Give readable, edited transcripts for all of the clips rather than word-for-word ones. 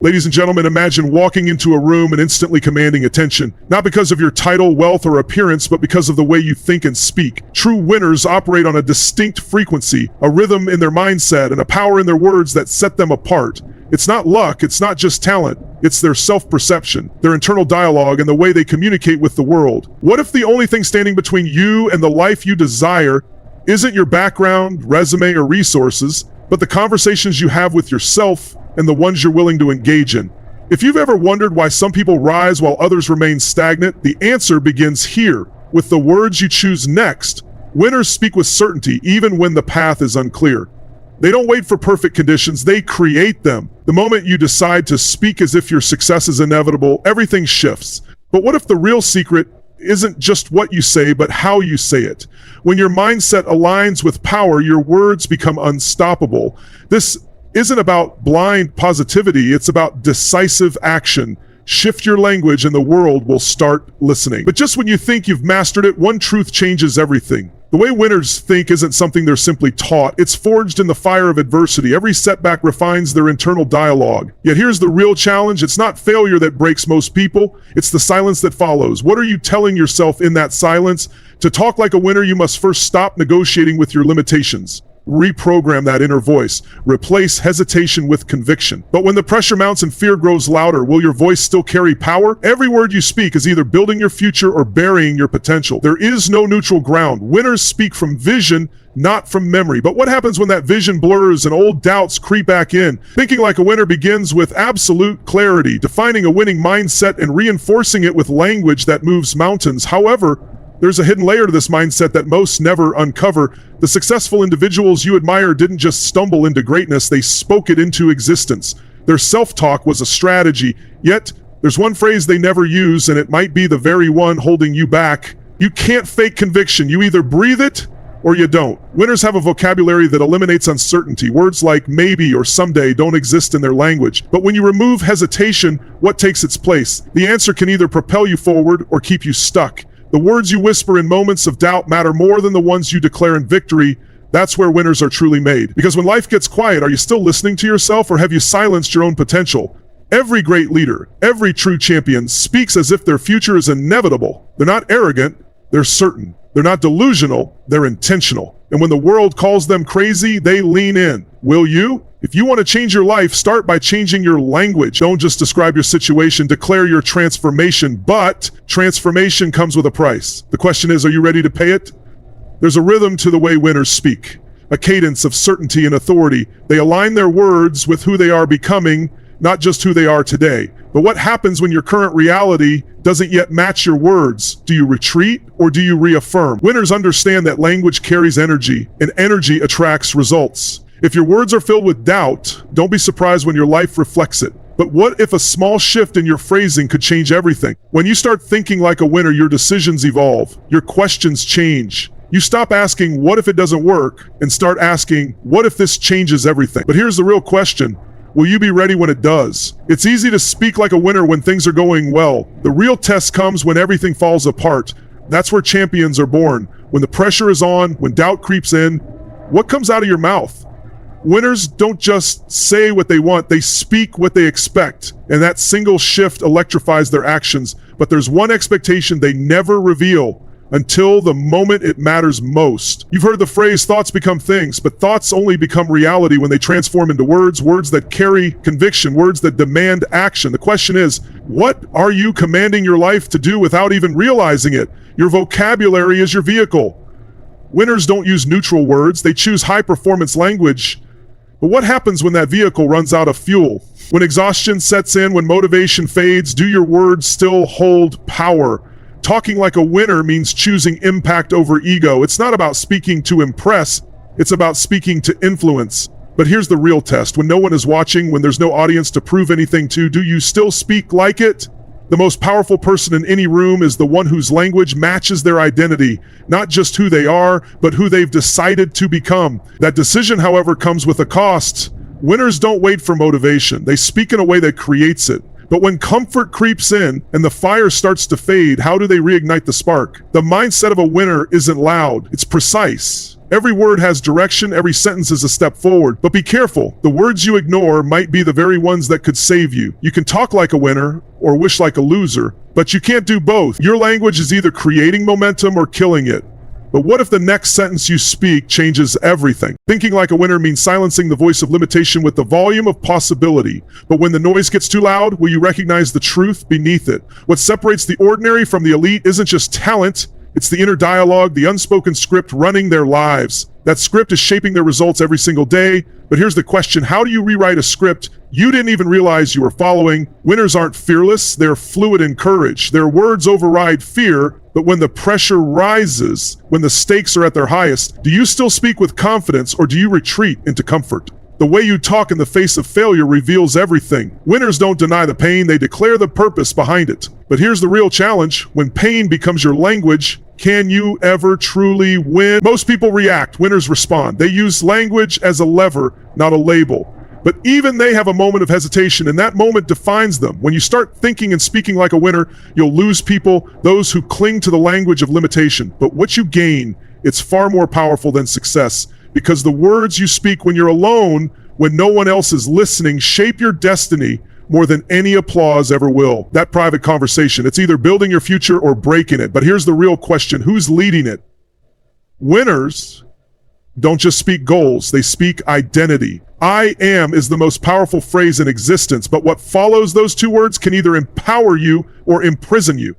Ladies and gentlemen, imagine walking into a room and instantly commanding attention, not because of your title, wealth, or appearance, but because of the way you think and speak. True winners operate on a distinct frequency, a rhythm in their mindset, and a power in their words that set them apart. It's not luck, it's not just talent, it's their self-perception, their internal dialogue, and the way they communicate with the world. What if the only thing standing between you and the life you desire isn't your background, resume, or resources, but the conversations you have with yourself and the ones you're willing to engage in? If you've ever wondered why some people rise while others remain stagnant, the answer begins here, with the words you choose next. Winners speak with certainty, even when the path is unclear. They don't wait for perfect conditions, they create them. The moment you decide to speak as if your success is inevitable, everything shifts. But what if the real secret isn't just what you say, but how you say it? When your mindset aligns with power, your words become unstoppable. This isn't about blind positivity, it's about decisive action. Shift your language and the world will start listening. But just when you think you've mastered it, one truth changes everything. The way winners think isn't something they're simply taught. It's forged in the fire of adversity. Every setback refines their internal dialogue. Yet here's the real challenge. It's not failure that breaks most people. It's the silence that follows. What are you telling yourself in that silence? To talk like a winner, you must first stop negotiating with your limitations. Reprogram that inner voice. Replace hesitation with conviction. But when the pressure mounts and fear grows louder, will your voice still carry power? Every word you speak is either building your future or burying your potential. There is no neutral ground. Winners speak from vision, not from memory. But what happens when that vision blurs and old doubts creep back in? Thinking like a winner begins with absolute clarity, defining a winning mindset and reinforcing it with language that moves mountains. However, there's a hidden layer to this mindset that most never uncover. The successful individuals you admire didn't just stumble into greatness, they spoke it into existence. Their self-talk was a strategy. Yet, there's one phrase they never use, and it might be the very one holding you back. You can't fake conviction. You either breathe it or you don't. Winners have a vocabulary that eliminates uncertainty. Words like maybe or someday don't exist in their language. But when you remove hesitation, what takes its place? The answer can either propel you forward or keep you stuck. The words you whisper in moments of doubt matter more than the ones you declare in victory. That's where winners are truly made. Because when life gets quiet, are you still listening to yourself, or have you silenced your own potential? Every great leader, every true champion speaks as if their future is inevitable. They're not arrogant, they're certain. They're not delusional, they're intentional. And when the world calls them crazy, they lean in. Will you? If you want to change your life, start by changing your language. Don't just describe your situation, declare your transformation. But transformation comes with a price. The question is, are you ready to pay it? There's a rhythm to the way winners speak, a cadence of certainty and authority. They align their words with who they are becoming, not just who they are today. But what happens when your current reality doesn't yet match your words? Do you retreat or do you reaffirm? Winners understand that language carries energy, and energy attracts results. If your words are filled with doubt, don't be surprised when your life reflects it. But what if a small shift in your phrasing could change everything? When you start thinking like a winner, your decisions evolve, your questions change. You stop asking, what if it doesn't work, and start asking, what if this changes everything? But here's the real question. Will you be ready when it does? It's easy to speak like a winner when things are going well. The real test comes when everything falls apart. That's where champions are born. When the pressure is on, when doubt creeps in, what comes out of your mouth? Winners don't just say what they want, they speak what they expect. And that single shift electrifies their actions. But there's one expectation they never reveal until the moment it matters most. You've heard the phrase, thoughts become things, but thoughts only become reality when they transform into words, words that carry conviction, words that demand action. The question is, what are you commanding your life to do without even realizing it? Your vocabulary is your vehicle. Winners don't use neutral words, they choose high-performance language. But what happens when that vehicle runs out of fuel? When exhaustion sets in, when motivation fades, do your words still hold power? Talking like a winner means choosing impact over ego. It's not about speaking to impress, it's about speaking to influence. But here's the real test. When no one is watching, when there's no audience to prove anything to, do you still speak like it? The most powerful person in any room is the one whose language matches their identity, not just who they are, but who they've decided to become. That decision, however, comes with a cost. Winners don't wait for motivation. They speak in a way that creates it. But when comfort creeps in and the fire starts to fade, how do they reignite the spark? The mindset of a winner isn't loud, it's precise. Every word has direction, every sentence is a step forward. But be careful, the words you ignore might be the very ones that could save you. You can talk like a winner or wish like a loser, but you can't do both. Your language is either creating momentum or killing it. But what if the next sentence you speak changes everything? Thinking like a winner means silencing the voice of limitation with the volume of possibility. But when the noise gets too loud, will you recognize the truth beneath it? What separates the ordinary from the elite isn't just talent, it's the inner dialogue, the unspoken script running their lives. That script is shaping their results every single day. But here's the question, how do you rewrite a script you didn't even realize you were following? Winners aren't fearless, they're fluid in courage. Their words override fear, but when the pressure rises, when the stakes are at their highest, do you still speak with confidence or do you retreat into comfort? The way you talk in the face of failure reveals everything. Winners don't deny the pain, they declare the purpose behind it. But here's the real challenge. When pain becomes your language, can you ever truly win? Most people react, winners respond. They use language as a lever, not a label. But even they have a moment of hesitation, and that moment defines them. When you start thinking and speaking like a winner, you'll lose people, those who cling to the language of limitation. But what you gain, it's far more powerful than success. Because the words you speak when you're alone, when no one else is listening, shape your destiny more than any applause ever will. That private conversation, it's either building your future or breaking it. But here's the real question, who's leading it? Winners don't just speak goals, they speak identity. I am is the most powerful phrase in existence, but what follows those two words can either empower you or imprison you.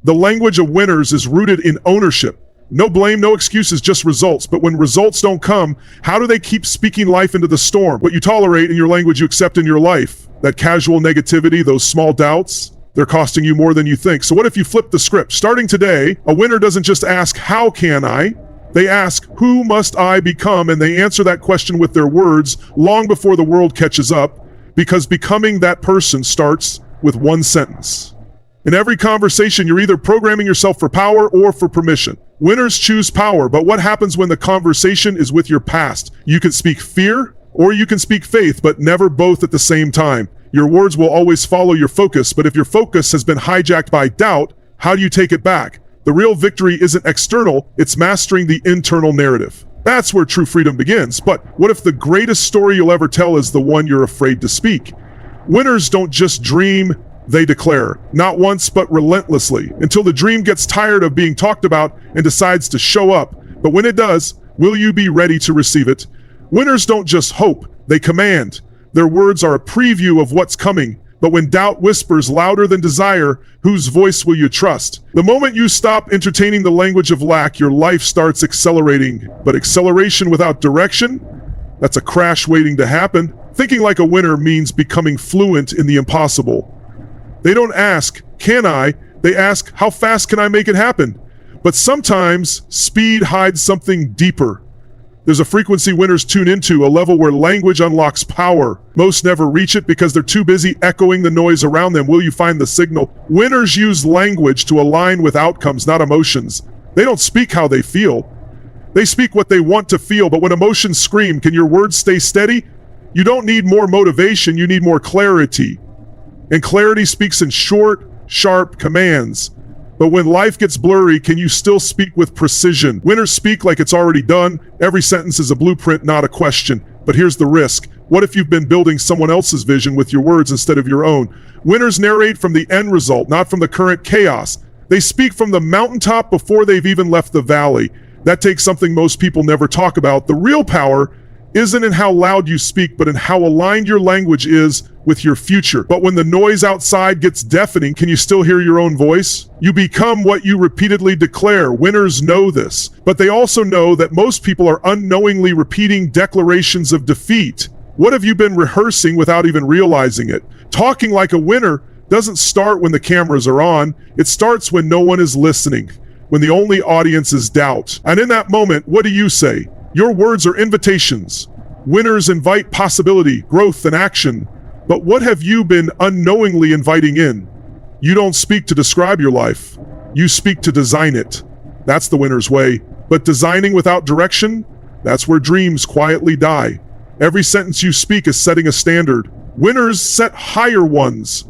The language of winners is rooted in ownership. No blame, no excuses, just results. But when results don't come, how do they keep speaking life into the storm? What you tolerate in your language, you accept in your life. That casual negativity, those small doubts, they're costing you more than you think. So what if you flip the script? Starting today, a winner doesn't just ask, how can I? They ask, who must I become? And they answer that question with their words long before the world catches up, because becoming that person starts with one sentence. In every conversation, you're either programming yourself for power or for permission. Winners choose power, but what happens when the conversation is with your past? You can speak fear or you can speak faith, but never both at the same time. Your words will always follow your focus, but if your focus has been hijacked by doubt, how do you take it back? The real victory isn't external, it's mastering the internal narrative. That's where true freedom begins. But what if the greatest story you'll ever tell is the one you're afraid to speak? Winners don't just dream, they declare, not once but relentlessly, until the dream gets tired of being talked about and decides to show up. But when it does, will you be ready to receive it? Winners don't just hope, they command. Their words are a preview of what's coming. But when doubt whispers louder than desire, whose voice will you trust? The moment you stop entertaining the language of lack, your life starts accelerating. But acceleration without direction? That's a crash waiting to happen. Thinking like a winner means becoming fluent in the impossible. They don't ask, can I? They ask, how fast can I make it happen? But sometimes speed hides something deeper. There's a frequency winners tune into, a level where language unlocks power. Most never reach it because they're too busy echoing the noise around them. Will you find the signal? Winners use language to align with outcomes, not emotions. They don't speak how they feel. They speak what they want to feel, but when emotions scream, can your words stay steady? You don't need more motivation, you need more clarity. And clarity speaks in short, sharp commands. But when life gets blurry, can you still speak with precision? Winners speak like it's already done. Every sentence is a blueprint, not a question. But here's the risk. What if you've been building someone else's vision with your words instead of your own? Winners narrate from the end result, not from the current chaos. They speak from the mountaintop before they've even left the valley. That takes something most people never talk about. The real power isn't in how loud you speak, but in how aligned your language is with your future. But when the noise outside gets deafening, can you still hear your own voice? You become what you repeatedly declare. Winners know this, but they also know that most people are unknowingly repeating declarations of defeat. What have you been rehearsing without even realizing it? Talking like a winner doesn't start when the cameras are on. It starts when no one is listening, when the only audience is doubt. And in that moment, what do you say? Your words are invitations. Winners invite possibility, growth, and action. But what have you been unknowingly inviting in? You don't speak to describe your life. You speak to design it. That's the winner's way. But designing without direction? That's where dreams quietly die. Every sentence you speak is setting a standard. Winners set higher ones,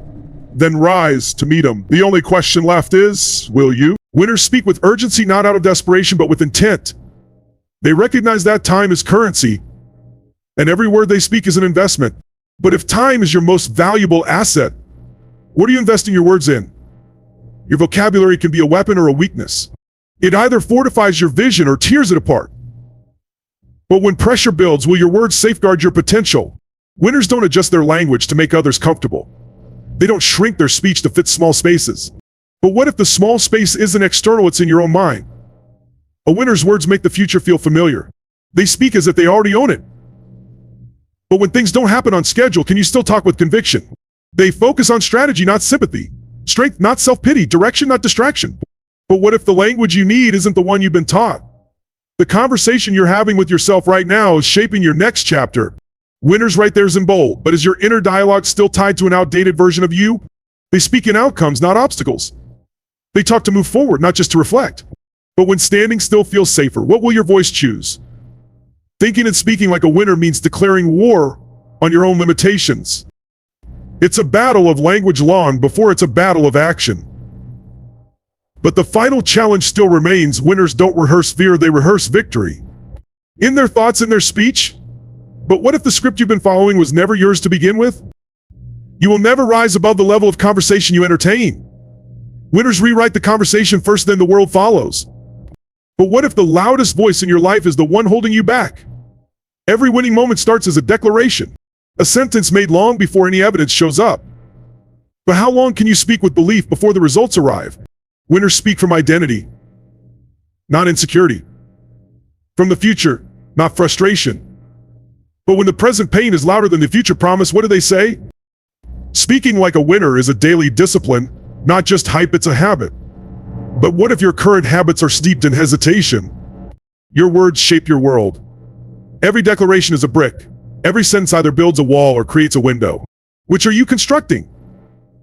then rise to meet them. The only question left is, will you? Winners speak with urgency, not out of desperation, but with intent. They recognize that time is currency, and every word they speak is an investment. But if time is your most valuable asset, what are you investing your words in? Your vocabulary can be a weapon or a weakness. It either fortifies your vision or tears it apart. But when pressure builds, will your words safeguard your potential? Winners don't adjust their language to make others comfortable. They don't shrink their speech to fit small spaces. But what if the small space isn't external, it's in your own mind? A winner's words make the future feel familiar. They speak as if they already own it. But when things don't happen on schedule, can you still talk with conviction? They focus on strategy, not sympathy. Strength, not self-pity. Direction, not distraction. But what if the language you need isn't the one you've been taught? The conversation you're having with yourself right now is shaping your next chapter. Winners write theirs in bold, but is your inner dialogue still tied to an outdated version of you? They speak in outcomes, not obstacles. They talk to move forward, not just to reflect. But when standing still feels safer, what will your voice choose? Thinking and speaking like a winner means declaring war on your own limitations. It's a battle of language long before it's a battle of action. But the final challenge still remains. Winners don't rehearse fear, they rehearse victory. In their thoughts, in their speech. But what if the script you've been following was never yours to begin with? You will never rise above the level of conversation you entertain. Winners rewrite the conversation first, then the world follows. But what if the loudest voice in your life is the one holding you back? Every winning moment starts as a declaration, a sentence made long before any evidence shows up. But how long can you speak with belief before the results arrive? Winners speak from identity, not insecurity. From the future, not frustration. But when the present pain is louder than the future promise, what do they say? Speaking like a winner is a daily discipline, not just hype, it's a habit. But what if your current habits are steeped in hesitation? Your words shape your world. Every declaration is a brick. Every sentence either builds a wall or creates a window. Which are you constructing?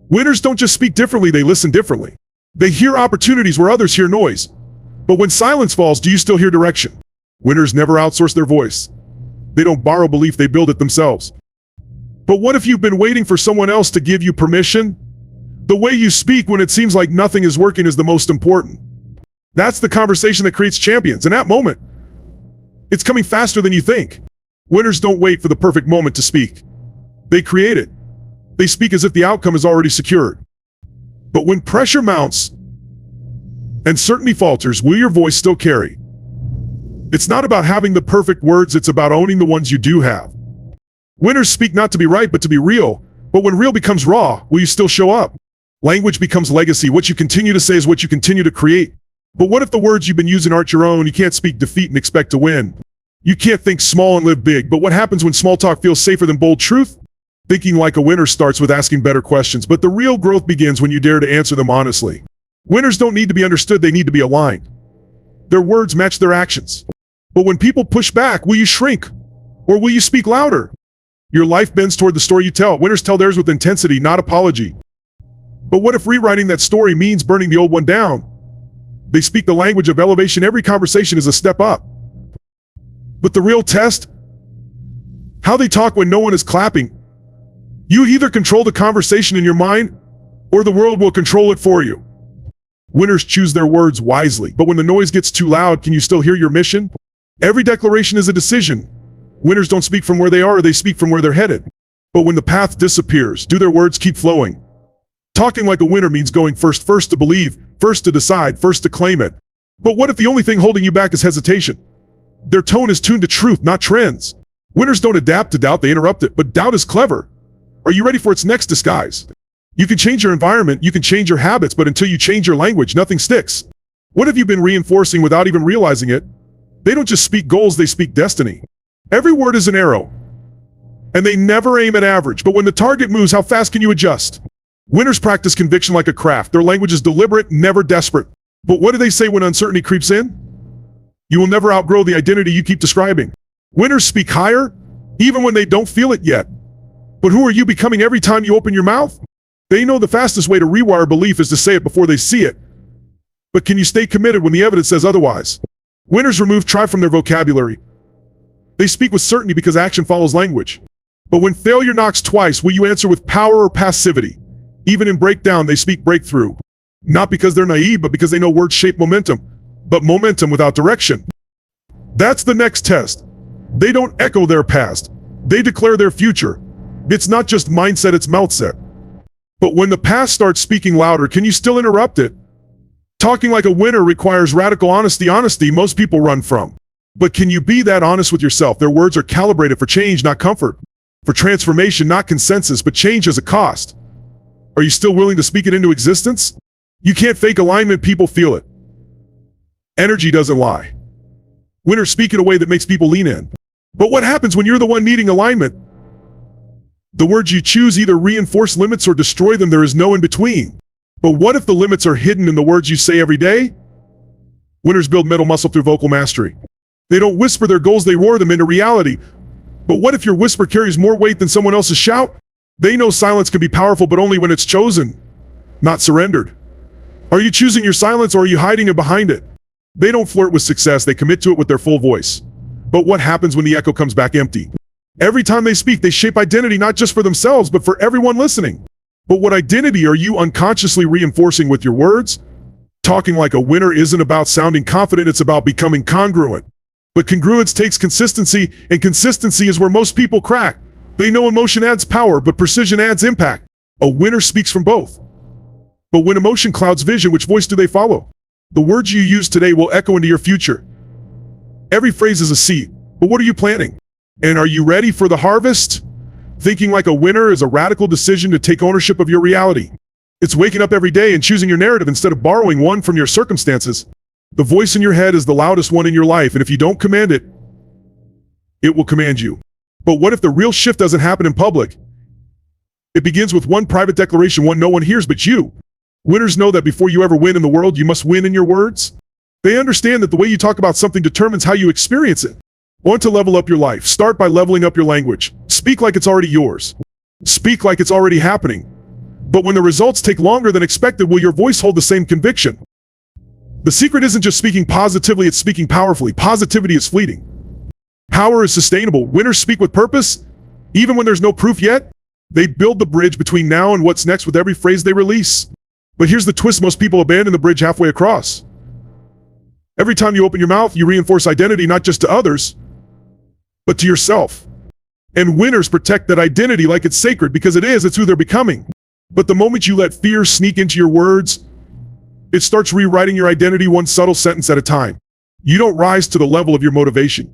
Winners don't just speak differently, they listen differently. They hear opportunities where others hear noise. But when silence falls, do you still hear direction? Winners never outsource their voice. They don't borrow belief, they build it themselves. But what if you've been waiting for someone else to give you permission? The way you speak when it seems like nothing is working is the most important. That's the conversation that creates champions. In that moment, it's coming faster than you think. Winners don't wait for the perfect moment to speak. They create it. They speak as if the outcome is already secured. But when pressure mounts and certainty falters, will your voice still carry? It's not about having the perfect words, it's about owning the ones you do have. Winners speak not to be right, but to be real. But when real becomes raw, will you still show up? Language becomes legacy. What you continue to say is what you continue to create. But what if the words you've been using aren't your own? You can't speak defeat and expect to win. You can't think small and live big. But what happens when small talk feels safer than bold truth? Thinking like a winner starts with asking better questions, but the real growth begins when you dare to answer them honestly. Winners don't need to be understood, they need to be aligned. Their words match their actions. But when people push back, will you shrink? Or will you speak louder? Your life bends toward the story you tell. Winners tell theirs with intensity, not apology. But what if rewriting that story means burning the old one down? They speak the language of elevation. Every conversation is a step up. But the real test? How they talk when no one is clapping. You either control the conversation in your mind, or the world will control it for you. Winners choose their words wisely, but when the noise gets too loud, can you still hear your mission? Every declaration is a decision. Winners don't speak from where they are, they speak from where they're headed. But when the path disappears, do their words keep flowing? Talking like a winner means going first to believe, first to decide, first to claim it. But what if the only thing holding you back is hesitation? Their tone is tuned to truth, not trends. Winners don't adapt to doubt, they interrupt it, but doubt is clever. Are you ready for its next disguise? You can change your environment, you can change your habits, but until you change your language, nothing sticks. What have you been reinforcing without even realizing it? They don't just speak goals, they speak destiny. Every word is an arrow, and they never aim at average, but when the target moves, how fast can you adjust? Winners practice conviction like a craft. Their language is deliberate, never desperate. But what do they say when uncertainty creeps in? You will never outgrow the identity you keep describing. Winners speak higher, even when they don't feel it yet. But who are you becoming every time you open your mouth? They know the fastest way to rewire belief is to say it before they see it. But can you stay committed when the evidence says otherwise? Winners remove try from their vocabulary. They speak with certainty because action follows language. But when failure knocks twice, will you answer with power or passivity? Even in breakdown, they speak breakthrough. Not because they're naive, but because they know words shape momentum. But momentum without direction That's the next test. They don't echo their past. They declare their future. It's not just mindset, it's mouth set. But when the past starts speaking louder, can you still interrupt it? Talking like a winner requires radical honesty. Honesty most people run from. But can you be that honest with yourself? Their words are calibrated for change, not comfort. For transformation, not consensus, but change has a cost. Are you still willing to speak it into existence? You can't fake alignment, people feel it. Energy doesn't lie. Winners speak in a way that makes people lean in. But what happens when you're the one needing alignment? The words you choose either reinforce limits or destroy them. There is no in between. But what if the limits are hidden in the words you say every day? Winners build mental muscle through vocal mastery. They don't whisper their goals, they roar them into reality. But what if your whisper carries more weight than someone else's shout? They know silence can be powerful, but only when it's chosen, not surrendered. Are you choosing your silence or are you hiding it behind it? They don't flirt with success, they commit to it with their full voice. But what happens when the echo comes back empty? Every time they speak, they shape identity not just for themselves, but for everyone listening. But what identity are you unconsciously reinforcing with your words? Talking like a winner isn't about sounding confident, it's about becoming congruent. But congruence takes consistency, and consistency is where most people crack. They know emotion adds power, but precision adds impact. A winner speaks from both. But when emotion clouds vision, which voice do they follow? The words you use today will echo into your future. Every phrase is a seed, but what are you planting? And are you ready for the harvest? Thinking like a winner is a radical decision to take ownership of your reality. It's waking up every day and choosing your narrative instead of borrowing one from your circumstances. The voice in your head is the loudest one in your life, and if you don't command it, it will command you. But what if the real shift doesn't happen in public? It begins with one private declaration, one no one hears but you. Winners know that before you ever win in the world, you must win in your words. They understand that the way you talk about something determines how you experience it. Want to level up your life? Start by leveling up your language. Speak like it's already yours. Speak like it's already happening. But when the results take longer than expected, will your voice hold the same conviction? The secret isn't just speaking positively, it's speaking powerfully. Positivity is fleeting. Power is sustainable. Winners speak with purpose, even when there's no proof yet. They build the bridge between now and what's next with every phrase they release. But here's the twist, most people abandon the bridge halfway across. Every time you open your mouth, you reinforce identity not just to others, but to yourself. And winners protect that identity like it's sacred because it's who they're becoming. But the moment you let fear sneak into your words, it starts rewriting your identity one subtle sentence at a time. You don't rise to the level of your motivation.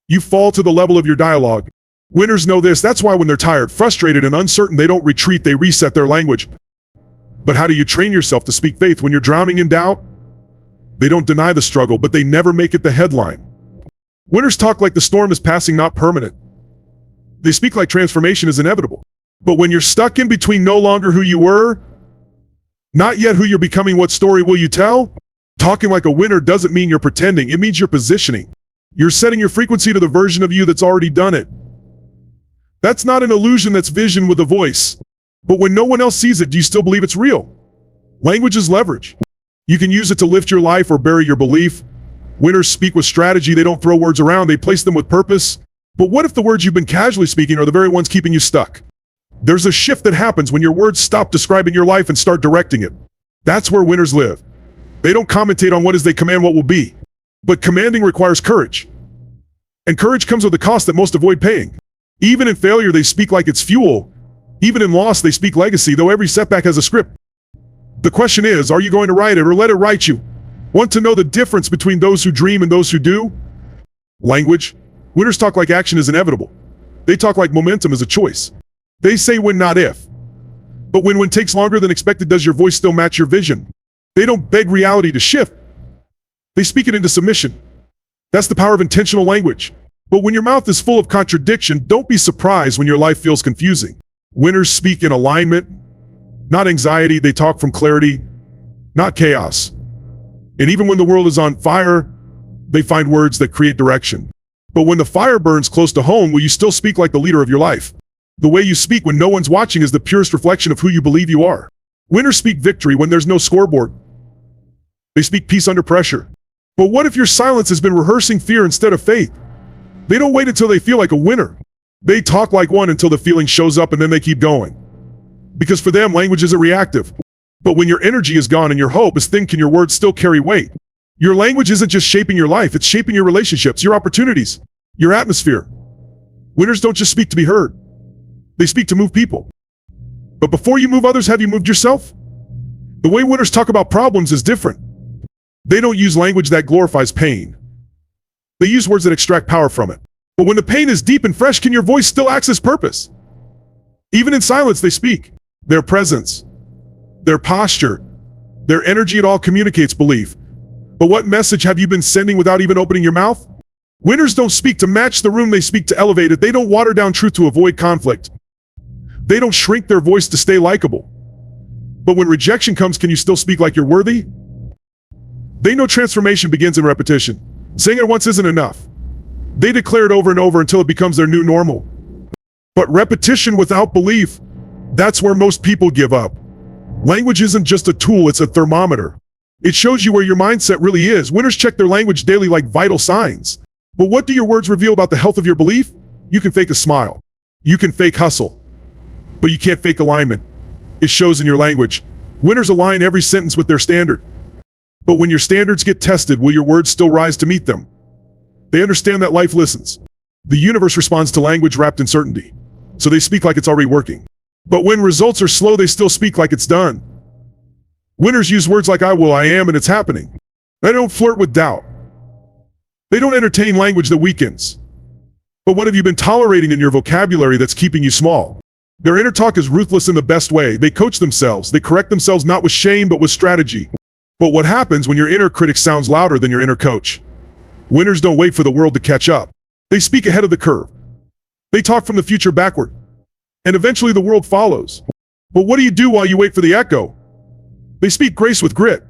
You fall to the level of your dialogue. Winners know this. That's why when they're tired, frustrated, and uncertain, they don't retreat, they reset their language. But how do you train yourself to speak faith when you're drowning in doubt? They don't deny the struggle, but they never make it the headline. Winners talk like the storm is passing, not permanent. They speak like transformation is inevitable. But when you're stuck in between no longer who you were, not yet who you're becoming, what story will you tell? Talking like a winner doesn't mean you're pretending, it means you're positioning. You're setting your frequency to the version of you that's already done it. That's not an illusion, that's vision with a voice. But when no one else sees it, do you still believe it's real? Language is leverage. You can use it to lift your life or bury your belief. Winners speak with strategy, they don't throw words around, they place them with purpose. But what if the words you've been casually speaking are the very ones keeping you stuck? There's a shift that happens when your words stop describing your life and start directing it. That's where winners live. They don't commentate on what is, they command what will be. But commanding requires courage. And courage comes with a cost that most avoid paying. Even in failure, they speak like it's fuel. Even in loss, they speak legacy, though every setback has a script. The question is, are you going to write it or let it write you? Want to know the difference between those who dream and those who do? Language. Winners talk like action is inevitable. They talk like momentum is a choice. They say when, not if. But when takes longer than expected, does your voice still match your vision? They don't beg reality to shift. They speak it into submission. That's the power of intentional language. But when your mouth is full of contradiction, don't be surprised when your life feels confusing. Winners speak in alignment, not anxiety. They talk from clarity, not chaos. And even when the world is on fire, they find words that create direction. But when the fire burns close to home, will you still speak like the leader of your life? The way you speak when no one's watching is the purest reflection of who you believe you are. Winners speak victory when there's no scoreboard. They speak peace under pressure. But what if your silence has been rehearsing fear instead of faith? They don't wait until they feel like a winner. They talk like one until the feeling shows up and then they keep going. Because for them, language isn't reactive. But when your energy is gone and your hope is thin, can your words still carry weight? Your language isn't just shaping your life, it's shaping your relationships, your opportunities, your atmosphere. Winners don't just speak to be heard. They speak to move people. But before you move others, have you moved yourself? The way winners talk about problems is different. They don't use language that glorifies pain. They use words that extract power from it. But when the pain is deep and fresh, can your voice still access purpose? Even in silence, they speak. Their presence, their posture, their energy, it all communicates belief. But what message have you been sending without even opening your mouth? Winners don't speak to match the room, they speak to elevate it. They don't water down truth to avoid conflict. They don't shrink their voice to stay likable. But when rejection comes, can you still speak like you're worthy? They know transformation begins in repetition. Saying it once isn't enough. They declare it over and over until it becomes their new normal. But repetition without belief, that's where most people give up. Language isn't just a tool, it's a thermometer. It shows you where your mindset really is. Winners check their language daily like vital signs. But what do your words reveal about the health of your belief? You can fake a smile. You can fake hustle. But you can't fake alignment. It shows in your language. Winners align every sentence with their standard. But when your standards get tested, will your words still rise to meet them? They understand that life listens. The universe responds to language wrapped in certainty. So they speak like it's already working. But when results are slow, they still speak like it's done. Winners use words like I will, I am, and it's happening. They don't flirt with doubt. They don't entertain language that weakens. But what have you been tolerating in your vocabulary that's keeping you small? Their inner talk is ruthless in the best way. They coach themselves. They correct themselves not with shame, but with strategy. But what happens when your inner critic sounds louder than your inner coach? Winners don't wait for the world to catch up. They speak ahead of the curve. They talk from the future backward. And eventually the world follows. But what do you do while you wait for the echo? They speak grace with grit,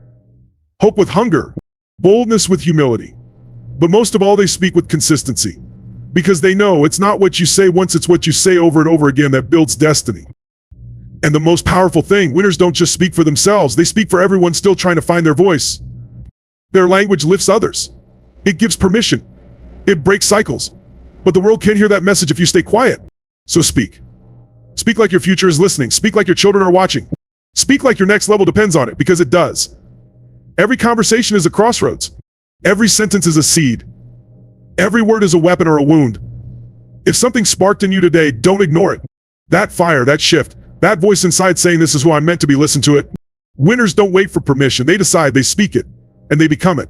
hope with hunger, boldness with humility. But most of all, they speak with consistency. Because they know it's not what you say once, it's what you say over and over again that builds destiny. And the most powerful thing, winners don't just speak for themselves, they speak for everyone still trying to find their voice. Their language lifts others. It gives permission. It breaks cycles. But the world can't hear that message if you stay quiet. So speak. Speak like your future is listening. Speak like your children are watching. Speak like your next level depends on it, because it does. Every conversation is a crossroads. Every sentence is a seed. Every word is a weapon or a wound. If something sparked in you today, don't ignore it. That fire, that shift, that voice inside saying this is who I'm meant to be, listen to it. Winners don't wait for permission. They decide, they speak it, and they become it.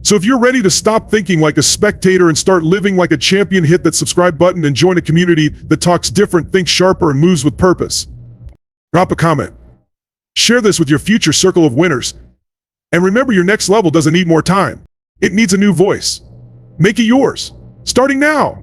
So if you're ready to stop thinking like a spectator and start living like a champion, hit that subscribe button and join a community that talks different, thinks sharper, and moves with purpose. Drop a comment. Share this with your future circle of winners. And remember, your next level doesn't need more time. It needs a new voice. Make it yours, starting now.